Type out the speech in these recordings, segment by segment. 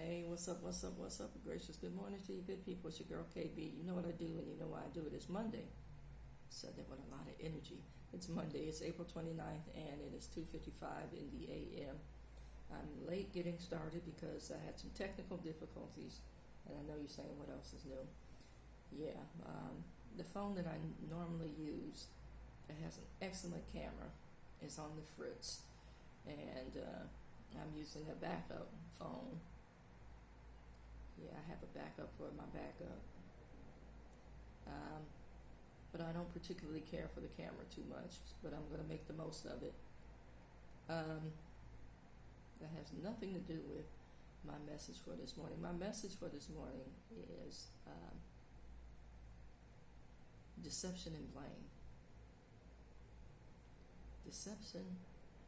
Hey, what's up, what's up, what's up? Gracious good morning to you good people. It's your girl KB. You know what I do and you know why I do it. It's Monday. Said that with a lot of energy. It's Monday, it's April 29th, and it is 2:55 in the AM. I'm late getting started because I had some technical difficulties, and I know you're saying what else is new. Yeah, the phone that I normally use that has an excellent camera is on the fritz, and I'm using a backup phone. Yeah, I have a backup for my backup. But I don't particularly care for the camera too much, but I'm going to make the most of it. That has nothing to do with my message for this morning. My message for this morning is deception and blame. Deception,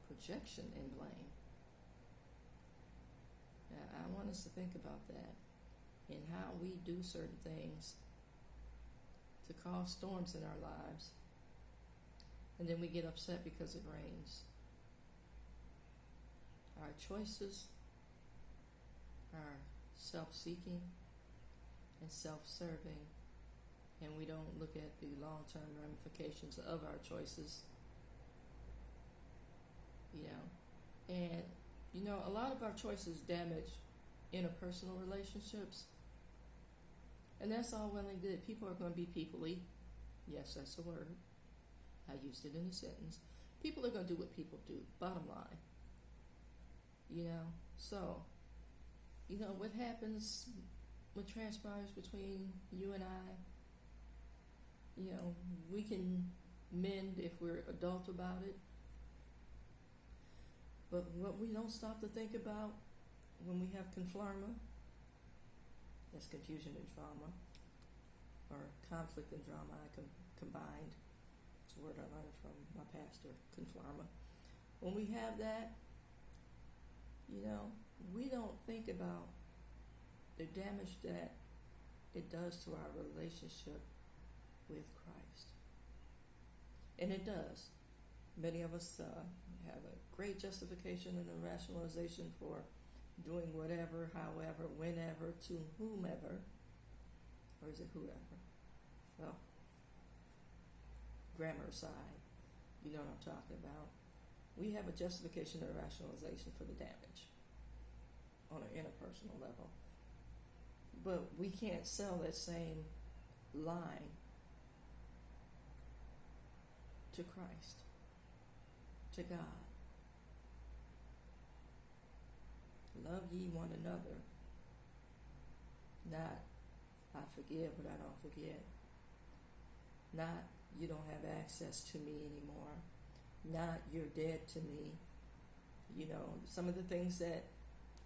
projection, and blame. Now, I want us to think about that and how we do certain things to cause storms in our lives, and then we get upset because it rains. Our choices are self-seeking and self-serving, and we don't look at the long-term ramifications of our choices. And a lot of our choices damage interpersonal relationships. And that's all well and good. People are going to be people-y. Yes, that's a word. I used it in a sentence. People are going to do what people do. Bottom line. So, what happens, what transpires between you and I, we can mend if we're adult about it. But what we don't stop to think about when we have conflarma, that's confusion and trauma, or conflict and drama combined. It's a word I learned from my pastor, conflarma. When we have that, we don't think about the damage that it does to our relationship with Christ. And it does. Many of us have a great justification and a rationalization for doing whatever, however, whenever, to whomever. Or is it whoever? Well, grammar aside, you know what I'm talking about. We have a justification and a rationalization for the damage on an interpersonal level. But we can't sell that same line to Christ, to God. Love ye one another. Not, I forgive, but I don't forget. Not, you don't have access to me anymore. Not, you're dead to me. Some of the things that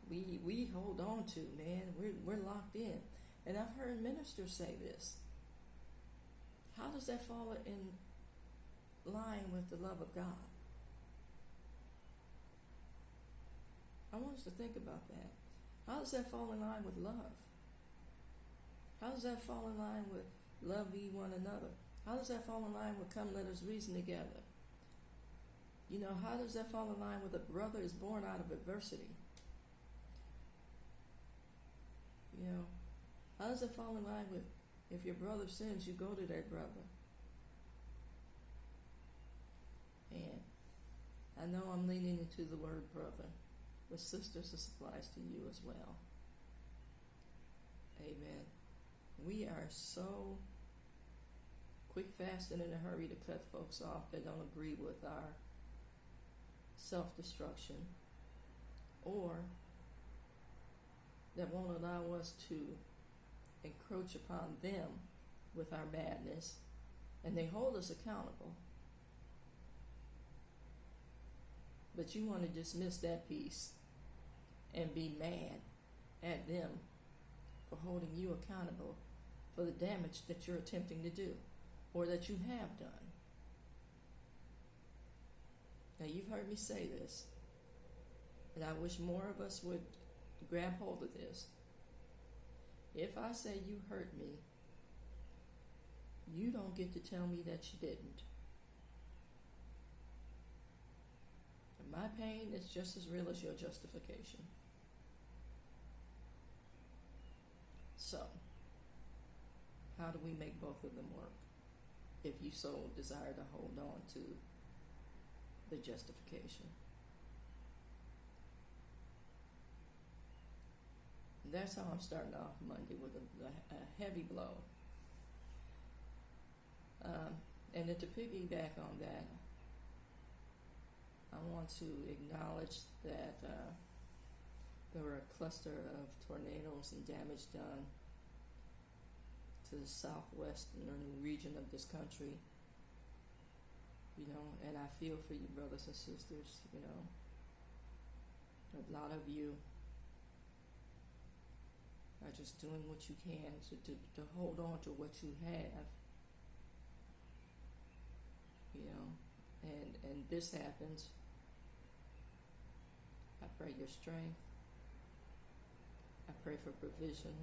we hold on to, man, we're locked in. And I've heard ministers say this. How does that fall in line with the love of God? I want us to think about that. How does that fall in line with love? How does that fall in line with love ye one another? How does that fall in line with come let us reason together? How does that fall in line with a brother is born out of adversity? How does it fall in line with if your brother sins, you go to that brother? And I know I'm leaning into the word brother. But sisters, this applies to you as well. Amen. We are so quick, fast, and in a hurry to cut folks off that don't agree with our self-destruction, or that won't allow us to encroach upon them with our madness, and they hold us accountable. But you want to dismiss that piece and be mad at them for holding you accountable for the damage that you're attempting to do or that you have done. Now, you've heard me say this, and I wish more of us would grab hold of this. If I say you hurt me, you don't get to tell me that you didn't. My pain is just as real as your justification. So, how do we make both of them work? If you so desire to hold on to the justification. That's how I'm starting off Monday, with a heavy blow. And then to piggyback on that, I want to acknowledge that there were a cluster of tornadoes and damage done to the southwestern region of this country. And I feel for you, brothers and sisters. A lot of you are just doing what you can to hold on to what you have. And this happens. I pray your strength. I pray for provision.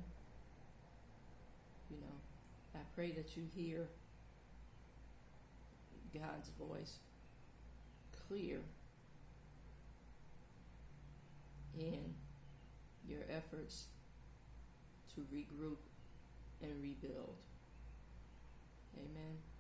I pray that you hear God's voice clear in your efforts to regroup and rebuild. Amen.